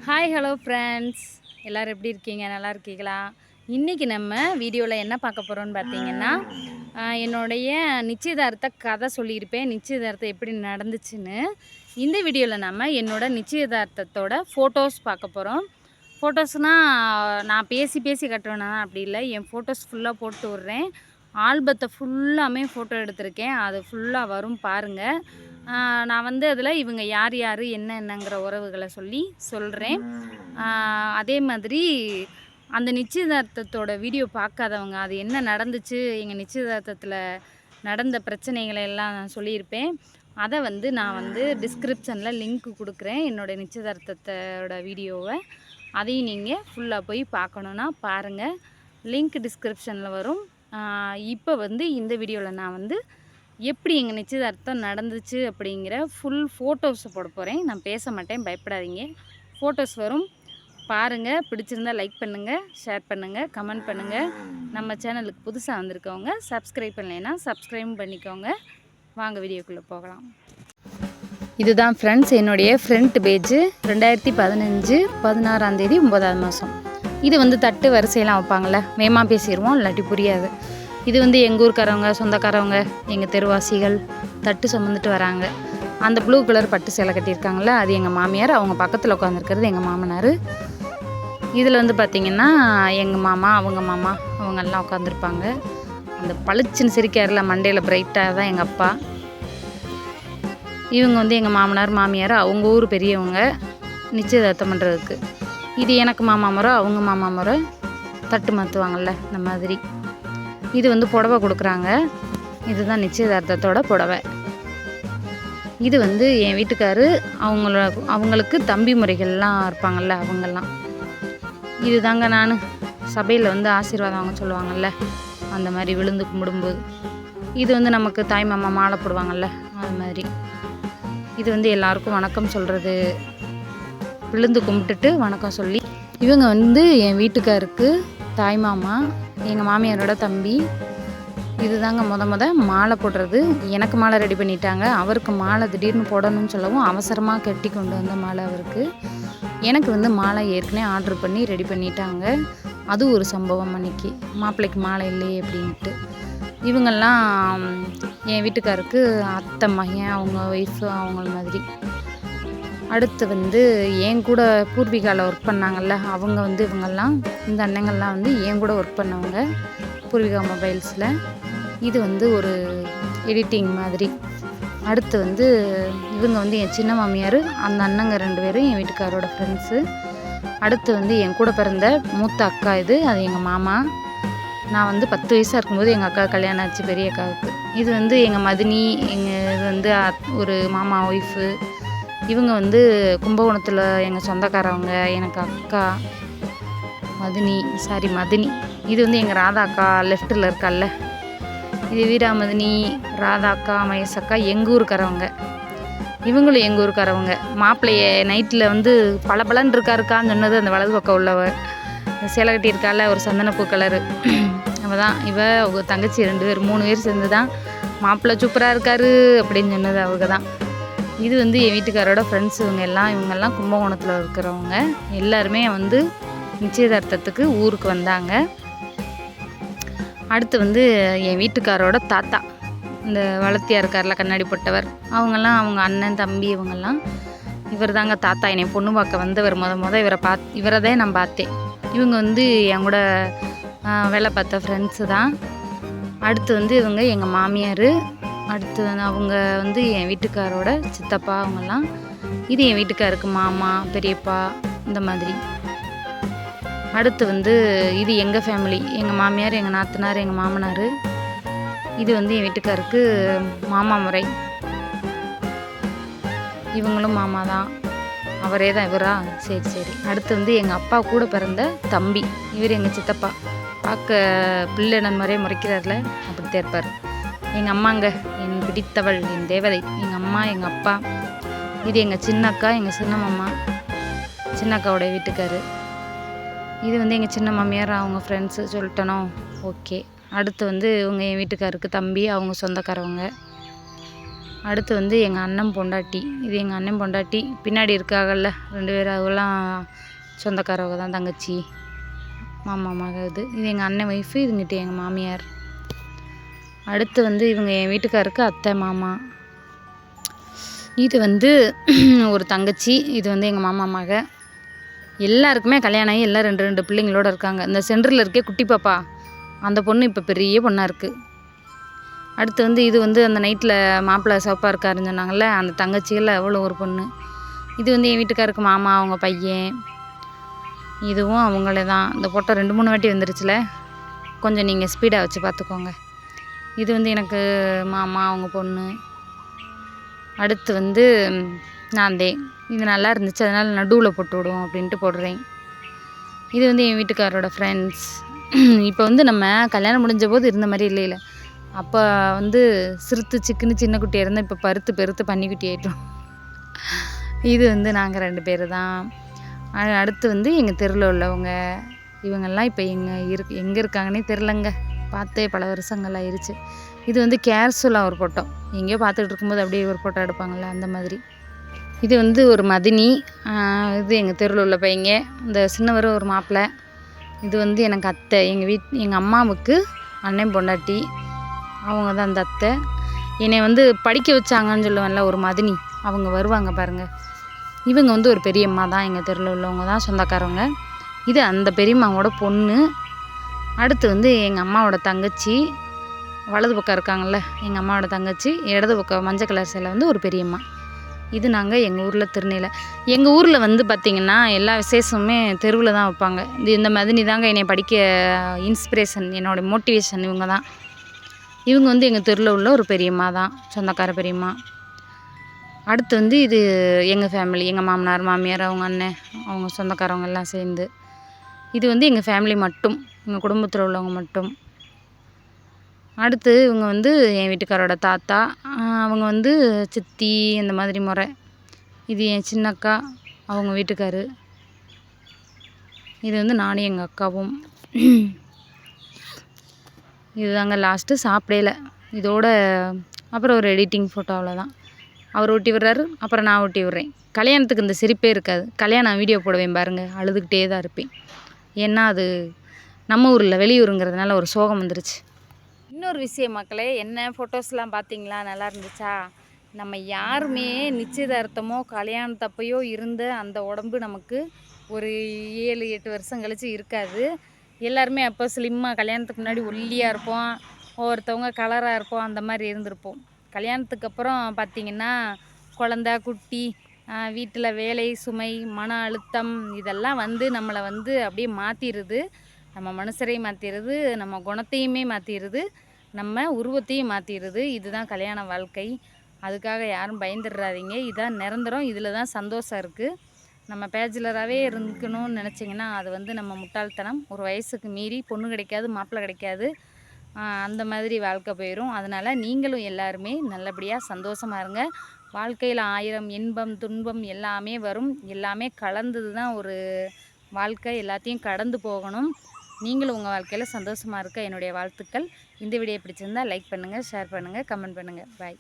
Hi hello friends, எல்லோரும் எப்படி இருக்கீங்க? நல்லா இருக்கீங்களா? இன்றைக்கி நம்ம வீடியோவில் என்ன பார்க்க போகிறோன்னு பார்த்தீங்கன்னா, என்னுடைய நிச்சயதார்த்த கதை சொல்லியிருப்பேன். நிச்சயதார்த்தம் எப்படி நடந்துச்சுன்னு. இந்த வீடியோவில் நம்ம என்னோடய நிச்சயதார்த்தத்தோட ஃபோட்டோஸ் பார்க்க போகிறோம். ஃபோட்டோஸ்னால் நான் பேசி பேசி கட்டுவேனா அப்படி இல்லை, என் ஃபோட்டோஸ் ஃபுல்லாக போட்டு விட்றேன். ஆல்பத்தை ஃபுல்லாமே ஃபோட்டோ எடுத்திருக்கேன், அது ஃபுல்லாக வரும் பாருங்கள். நான் வந்து அதில் இவங்க யார் யார் என்னங்கிற உறவுகளை சொல்கிறேன். அதே மாதிரி அந்த நிச்சயதார்த்தத்தோட வீடியோ பார்க்காதவங்க, அது என்ன நடந்துச்சு, எங்கள் நிச்சயதார்த்தத்தில் நடந்த பிரச்சனைகளை எல்லாம் நான் சொல்லியிருப்பேன். அதை வந்து நான் வந்து டிஸ்கிரிப்ஷனில் லிங்க் கொடுக்குறேன், என்னோடய நிச்சயதார்த்தத்தோட வீடியோவை. அதையும் நீங்கள் ஃபுல்லாக போய் பார்க்கணுன்னா பாருங்கள், லிங்க் டிஸ்கிரிப்ஷனில் வரும். இப்போ வந்து இந்த வீடியோவில் நான் வந்து எப்படி எங்கள் நிச்சயதார்த்தம் நடந்துச்சு அப்படிங்கிற ஃபுல் ஃபோட்டோஸை போட போகிறேன். நான் பேச மாட்டேன், பயப்படாதீங்க. ஃபோட்டோஸ் வரும் பாருங்கள். பிடிச்சிருந்தால் லைக் பண்ணுங்கள், ஷேர் பண்ணுங்கள், கமெண்ட் பண்ணுங்கள். நம்ம சேனலுக்கு புதுசாக வந்திருக்கவங்க சப்ஸ்கிரைப் பண்ணலைன்னா சப்ஸ்கிரைப் பண்ணிக்கோங்க. வாங்க வீடியோக்குள்ளே போகலாம். இதுதான் ஃப்ரெண்ட்ஸ் என்னுடைய ஃப்ரண்ட் பேஜு. 2015 16ஆம் தேதி 9ஆவது மாதம். இது வந்து தட்டு வரிசையெல்லாம் வைப்பாங்கள்ல, வேகமாக பேசிடுவோம் இல்லாட்டி புரியாது. இது வந்து எங்கள் ஊருக்காரவங்க, சொந்தக்காரவங்க, எங்கள் தெருவாசிகள் தட்டு சுமந்துட்டு வராங்க. அந்த ப்ளூ கலர் பட்டு சேலை கட்டியிருக்காங்கள, அது எங்கள் மாமியார். அவங்க பக்கத்தில் உட்காந்துருக்கிறது எங்கள் மாமனார். இதில் வந்து பார்த்திங்கன்னா எங்கள் மாமா, அவங்க மாமா, அவங்கெல்லாம் உட்காந்துருப்பாங்க. அந்த பளிச்சுன்னு சிரிக்காரில் மண்டையில் பிரைட்டாக தான் எங்கள் அப்பா. இவங்க வந்து எங்கள் மாமனார் மாமியார், அவங்க ஊர் பெரியவங்க நிச்சயதார்த்தம் பண்ணுறதுக்கு. இது எனக்கு மாமா முறை, அவங்க மாமா முறை தட்டு மாற்றுவாங்கள்ல, இந்த மாதிரி. இது வந்து புடவை கொடுக்குறாங்க. இதுதான் நிச்சயதார்த்தத்தோட புடவை. இது வந்து என் வீட்டுக்காரு, அவங்களுக்கு தம்பி முறைகள்லாம் இருப்பாங்கள்ல, அவங்கெல்லாம். இது தாங்க நான் சபையில் வந்து ஆசீர்வாதம் வாங்க சொல்லுவாங்கள்ல, அந்த மாதிரி விழுந்து கும்பிடும்போது. இது வந்து நமக்கு தாய் மாமா மாலை போடுவாங்கள்ல, அது மாதிரி. இது வந்து எல்லாருக்கும் வணக்கம் சொல்கிறது, விழுந்து கும்பிட்டுட்டு வணக்கம் சொல்லி. இவங்க வந்து என் வீட்டுக்காருக்கு தாய் மாமா, எங்கள் மாமியாரோட தம்பி. இது தாங்க மாலை போடுறது. எனக்கு மாலை ரெடி பண்ணிட்டாங்க, அவருக்கு மாலை திடீர்னு போடணும்னு சொல்லவும் அவசரமாக கட்டி கொண்டு வந்த மாலை அவருக்கு. எனக்கு வந்து மாலை ஏற்கனவே ஆர்டர் பண்ணி ரெடி பண்ணிட்டாங்க. அது ஒரு சம்பவம் அன்னைக்கு, மாப்பிள்ளைக்கு மாலை இல்லையே அப்படின்ட்டு. இவங்கெல்லாம் என் வீட்டுக்காருக்கு அத்தை மகன், அவங்க ஒய்ஃபு, அவங்கள மாதிரி. அடுத்து வந்து என் கூட பூர்விகாவில் ஒர்க் பண்ணாங்கள்ல, அவங்க வந்து இவங்கெல்லாம், இந்த அண்ணங்கள்லாம் வந்து என் கூட ஒர்க் பண்ணவங்க பூர்விகா மொபைல்ஸில். இது வந்து ஒரு எடிட்டிங் மாதிரி. அடுத்து வந்து இவங்க வந்து என் சின்ன மாமியார், அந்த அண்ணங்க 2 பேரும் என் வீட்டுக்காரோட ஃப்ரெண்ட்ஸு. அடுத்து வந்து என் கூட பிறந்த மூத்த அக்கா, அது எங்கள் மாமா. நான் வந்து 10 வயசாக இருக்கும்போது எங்கள் அக்கா கல்யாணம் ஆச்சு, பெரிய அக்காவுக்கு. இது வந்து எங்கள் மதினி, இது வந்து ஒரு மாமா ஒய்ஃபு. இவங்க வந்து கும்பகோணத்தில் எங்கள் சொந்தக்காரவங்க, எனக்கு அக்கா மதினி. இது வந்து எங்கள் ராதா அக்கா, லெஃப்ட்டில் இருக்கால்ல. இது வீரா மதினி, ராதா அக்கா, மகேஷ் அக்கா, எங்கள் ஊருக்காரவங்க. இவங்களும் எங்கள் ஊருக்காரவங்க. மாப்பிள்ளைய நைட்டில் வந்து பளபளன்னு இருக்காருக்கான்னு சொன்னது அந்த வலது பக்கம் உள்ளவ, சேலை கட்டியிருக்கால, ஒரு சந்தனப்பூ கலரு. அவள் தான் இவ. அவங்க தங்கச்சி 2 பேர், 3 பேர் சேர்ந்து தான் மாப்பிள்ளை சூப்பராக இருக்காரு அப்படின்னு சொன்னது அவங்க தான். இது வந்து என் வீட்டுக்காரோட ஃப்ரெண்ட்ஸ். இவங்கெல்லாம் கும்பகோணத்தில் இருக்கிறவங்க. எல்லாருமே வந்து நிச்சயதார்த்தத்துக்கு ஊருக்கு வந்தாங்க. அடுத்து வந்து என் வீட்டுக்காரோட தாத்தா, இந்த வளர்த்தியாக இருக்கார்ல, கண்ணாடி போட்டவர். அவங்கெல்லாம் அவங்க அண்ணன் தம்பி, இவங்கெல்லாம். இவர் தாங்க தாத்தா. என்னை பொண்ணு பார்க்க வந்தவர். இவரை தான் நான் பார்த்தேன். இவங்க வந்து என் கூட வேலை பார்த்த ஃப்ரெண்ட்ஸு தான். அடுத்து வந்து இவங்க எங்கள் மாமியார். அடுத்து அவங்க வந்து என் வீட்டுக்காரோட சித்தப்பா, அவங்கெல்லாம். இது என் வீட்டுக்காருக்கு மாமா, பெரியப்பா, இந்த மாதிரி. அடுத்து வந்து இது எங்கள் ஃபேமிலி, எங்கள் மாமியார், எங்கள் நாத்தனார், எங்கள் மாமனார். இது வந்து என் வீட்டுக்காருக்கு மாமா முறை. இவங்களும் மாமா தான். அவரே தான் இவரா? சரி. அடுத்து வந்து எங்கள் அப்பா கூட பிறந்த தம்பி, இவர் எங்கள் சித்தப்பா. பார்க்க பிள்ளைடன் மாதிரியே முறைக்கிறார்ல, அப்படி தேர்ப்பார். எங்கள் அம்மாங்க, என் பிடித்தவள், என் தேவதை, எங்கள் அம்மா, எங்கள் அப்பா. இது எங்கள் சின்ன அக்கா, எங்கள் சின்ன மாமா, சின்ன அக்காவோடைய வீட்டுக்காரு. இது வந்து எங்கள் சின்ன மாமியார், அவங்க ஃப்ரெண்ட்ஸு சொல்லிட்டனோ, ஓகே. அடுத்து வந்து இவங்க என் வீட்டுக்காருக்கு தம்பி, அவங்க சொந்தக்காரவங்க. அடுத்து வந்து எங்கள் அண்ணன் பொண்டாட்டி. இது எங்கள் அண்ணன் பொண்டாட்டி. பின்னாடி இருக்காங்கல்ல 2 பேர், அவெல்லாம் சொந்தக்காரவங்க தான், தங்கச்சி மாமா மக. இது எங்கள் அண்ணன் ஒய்ஃபு. இதுங்கிட்ட எங்கள் மாமியார். அடுத்து வந்து இவங்க என் வீட்டுக்காருக்கு அத்தை மாமா. இது வந்து ஒரு தங்கச்சி. இது வந்து எங்கள் மாமா மக. எல்லாருக்குமே கல்யாணம் ஆகி எல்லாம் 2 பிள்ளைங்களோட இருக்காங்க. இந்த சென்டரில் இருக்கே குட்டி பாப்பா, அந்த பொண்ணு இப்போ பெரிய பொண்ணாக இருக்குது. அடுத்து வந்து இது வந்து அந்த நைட்டில் மாப்பிள்ளை சிவப்பாக இருக்காருன்னு சொன்னாங்கள்ல, அந்த தங்கச்சியில் அவ்வளோ ஒரு பொண்ணு. இது வந்து என் வீட்டுக்காருக்கு மாமா, அவங்க பையன். இதுவும் அவங்களே தான். இந்த ஃபோட்டோ 2-3 வாட்டி வந்துருச்சுல, கொஞ்சம் நீங்கள் ஸ்பீடாக வச்சு பார்த்துக்கோங்க. இது வந்து எனக்கு மாமா, அவங்க பொண்ணு. அடுத்து வந்து நான் தே. இது நல்லா இருந்துச்சு, அதனால் நடுவில் போட்டு விடுவோம் அப்படின்ட்டு போடுறேன். இது வந்து என் வீட்டுக்காரோட ஃப்ரெண்ட்ஸ். இப்போ வந்து நம்ம கல்யாணம் முடிஞ்ச போது இருந்த மாதிரி இல்லை. அப்போ வந்து சிறுத்து சிக்குன்னு சின்ன குட்டியாக இருந்தால் இப்போ பருத்து பெருத்து பன்னிக்குட்டி ஆகிட்டோம். இது வந்து நாங்கள் 2 பேர் தான். அடுத்து வந்து எங்கள் தெருவில் உள்ளவங்க. இவங்கெல்லாம் இப்போ எங்கே இருக்காங்கன்னே தெரிலங்க. பார்த்தே பல வருஷங்கள் ஆயிடுச்சு. இது வந்து கேர்ஃபுல்லாக ஒரு ஃபோட்டோ. எங்கேயோ பார்த்துட்டு இருக்கும்போது அப்படியே ஒரு ஃபோட்டோ எடுப்பாங்கள்ல, அந்த மாதிரி. இது வந்து ஒரு மதினி. இது எங்கள் தெருவில் உள்ள பையங்க. இந்த சின்னவர் ஒரு மாப்பிள்ளை. இது வந்து எனக்கு அத்தை. எங்கள் அம்மாவுக்கு அண்ணன் பொண்டாட்டி. அவங்க தான் அந்த அத்தை. என்னை வந்து படிக்க வச்சாங்கன்னு சொல்லுவேன்ல, ஒரு மதினி. அவங்க வருவாங்க பாருங்கள். இவங்க வந்து ஒரு பெரியம்மா தான், எங்கள் தெருவில் உள்ளவங்க தான், சொந்தக்காரவங்க. இது அந்த பெரியம்மாவோட பொண்ணு. அடுத்து வந்து எங்கள் அம்மாவோட தங்கச்சி. வலது பக்கம் இருக்காங்கள்ல, எங்கள் அம்மாவோட தங்கச்சி. இடது பக்கம் மஞ்சள் கலர் சேலை வந்து ஒரு பெரியம்மா. இது நாங்கள் எங்கள் ஊரில் திருநெல்வேலி. எங்கள் ஊரில் வந்து பார்த்திங்கன்னா எல்லா விசேஷமுமே தெருவில் தான் வைப்பாங்க. இந்த மதினி தாங்க என்னை படிக்க இன்ஸ்பிரேஷன், என்னோடய மோட்டிவேஷன் இவங்க தான். இவங்க வந்து எங்கள் தெருவில் உள்ள ஒரு பெரியம்மா தான், சொந்தக்கார பெரியம்மா. அடுத்து வந்து இது எங்கள் ஃபேமிலி, எங்கள் மாமனார் மாமியார், அவங்க அண்ணன், அவங்க சொந்தக்காரவங்க எல்லாம் சேர்ந்து. இது வந்து எங்கள் ஃபேமிலி மட்டும், எங்கள் குடும்பத்தில் உள்ளவங்க மட்டும். அடுத்து இவங்க வந்து என் வீட்டுக்காரோட தாத்தா. அவங்க வந்து சித்தி, இந்த மாதிரி முறை. இது என் சின்னக்கா, அவங்க வீட்டுக்காரு. இது வந்து நானும் எங்கள் அக்காவும். இதுதாங்க லாஸ்ட்டு. சாப்பிடல இதோட. அப்புறம் ஒரு எடிட்டிங் ஃபோட்டோ, அவ்வளோதான். அவர் ஊட்டி விடுறாரு, அப்புறம் நான் ஊட்டி விட்றேன். கல்யாணத்துக்கு இந்த சிரிப்பே இருக்காது. கல்யாணம் வீடியோ போடுவேன் பாருங்கள், அழுதுகிட்டே தான் இருப்பேன். ஏன்னா அது நம்ம ஊரில், வெளியூருங்கிறதுனால ஒரு சோகம் வந்துருச்சு. இன்னொரு விஷயம் மக்களே, என்ன ஃபோட்டோஸ்லாம் பார்த்தீங்களா, நல்லா இருந்துச்சா? நம்ம யாருமே நிச்சயதார்த்தமோ கல்யாணத்தப்பையோ இருந்த அந்த உடம்பு நமக்கு ஒரு 7-8 வருஷம் கழிச்சு இருக்காது. எல்லாருமே அப்போ ஸ்லிம்மாக, கல்யாணத்துக்கு முன்னாடி ஒல்லியாக இருப்போம், ஒவ்வொருத்தவங்க கலராக இருப்போம், அந்த மாதிரி இருந்திருப்போம். கல்யாணத்துக்கு அப்புறம் பார்த்திங்கன்னா குழந்த குட்டி, வீட்டில் வேலை சுமை, மன அழுத்தம், இதெல்லாம் வந்து நம்மளை வந்து அப்படியே மாற்றிடுது. நம்ம மனுஷரையும் மாற்றிடுது, நம்ம குணத்தையுமே மாற்றிடுது, நம்ம உருவத்தையும் மாற்றிடுது. இதுதான் கல்யாண வாழ்க்கை. அதுக்காக யாரும் பயந்துடுறாதீங்க. இதுதான் நிரந்தரம். இதில் தான் சந்தோஷம் இருக்குது. நம்ம பேச்சுலராகவே இருக்கணும்னு நினச்சிங்கன்னா அது வந்து நம்ம முட்டாள்தனம். ஒரு வயசுக்கு மீறி பொண்ணு கிடைக்காது, மாப்பிள்ளை கிடைக்காது, அந்த மாதிரி வாழ்க்கை போயிடும். அதனால் நீங்களும் எல்லாருமே நல்லபடியாக சந்தோஷமாக இருங்க. வாழ்க்கையில் 1000 இன்பம் துன்பம் எல்லாமே வரும். எல்லாமே கலந்தது தான் ஒரு வாழ்க்கை. எல்லாத்தையும் கடந்து போகணும். நீங்களும் உங்கள் வாழ்க்கையில் சந்தோஷமாக இருக்க என்னுடைய வாழ்த்துக்கள். இந்த வீடியோ பிடிச்சிருந்தால் லைக் பண்ணுங்கள், ஷேர் பண்ணுங்கள், கமெண்ட் பண்ணுங்கள். பாய்.